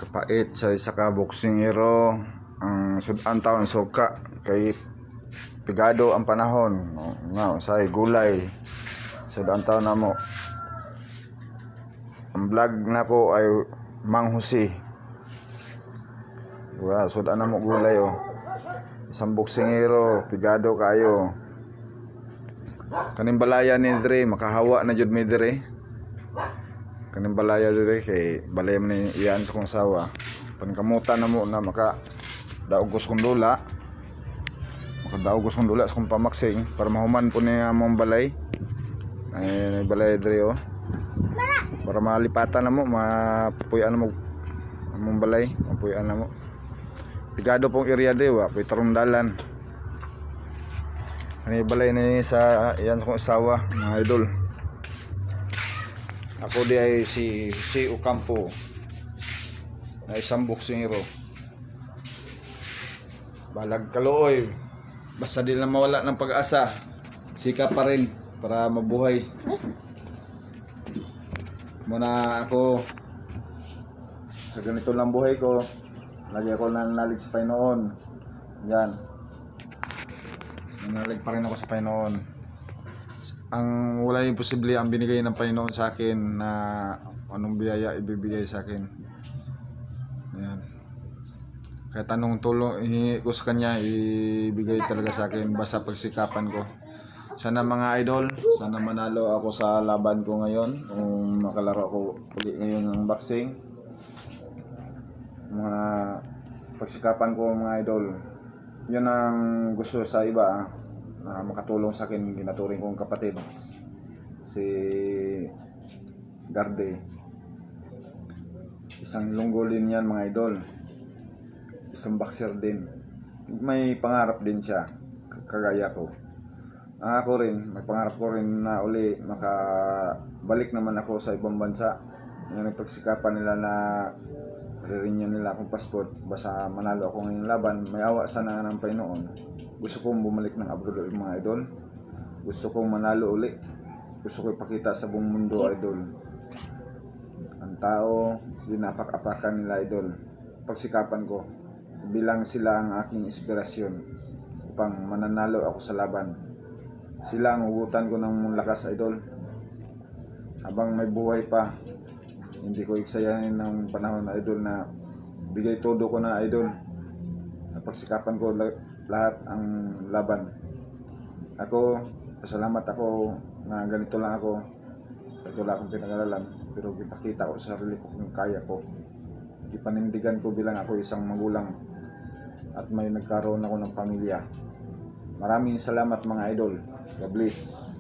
Kapait sa isa ka boksingero ang sudan taon suka kay pigado ang panahon nga say gulay sudan taon namo. Ang vlog nako ay Mang Jose. Sudan namo gulay isang boksingero pigado kayo. Kaning balaya ni dire makahawa na jud mi dire. Kaning balaya dire kay balay man ni iyan sa kong sawa. Pankamutan na mo na maka daugos kong dula. Makadaugos kong dula sa kong pamaksing para mahuman po niya mong balay. Ay balay dire para malipatan na mo, mapuyan na mo among balay, mapuyan na mo. Pigado pong area dire wa pay tarundalan. Ani balay ni sa iyan sa kong sawa, mga idol. Ako di ay si Ocampo na isang boksingero. Balag kalooy, basta di lang mawala ng pag-asa, sikap pa rin para mabuhay. Muna ako sa ganito lang buhay ko, lagi ako nanalig sa Panginoon. Yan, nanalig pa rin ako sa Panginoon. Ang wala imposible ang binigay ng Panginoon sa akin na anong biyaya ibibigay sa akin. Ayan. Kahit anong tulong hihingi ko sa kanya, ibigay talaga sa akin basta pagsikapan ko. Sana mga idol, sana manalo ako sa laban ko ngayon. Kung makalaro ako ulit ngayon ng boxing. Mga pagsikapan ko mga idol. Yun ang gusto sa iba na makatulong sa akin, ginaturing kong kapatid si Garde. Isang Ilonggolin yan mga idol, isang boxer din, may pangarap din siya kagaya ko. Ako rin, may pangarap ko rin na uli makabalik naman ako sa ibang bansa. Yung pagsikapan nila na re-renew nila akong passport basta manalo ako ngayong laban. May awa sana ng Panginoon. Gusto kong bumalik ng abroad mga idol. Gusto kong manalo uli. Gusto ko ipakita sa buong mundo idol. Ang tao, dinapak-apakan nila idol. Pagsikapan ko, bilang sila ang aking inspirasyon upang mananalo ako sa laban. Sila ang hugutan ko ng lakas idol. Habang may buhay pa, hindi ko iksayahin ng panahon na idol na bigay todo ko na idol. Pagsikapan ko lahat ang laban. Ako, pasalamat ako na ganito lang ako. Ito lang akong pinag-aralan, pero ipakita ko sa sarili ko kung kaya ko. Ipanindigan ko bilang ako isang magulang at may nagkaroon ako ng pamilya. Maraming salamat mga idol. God bless.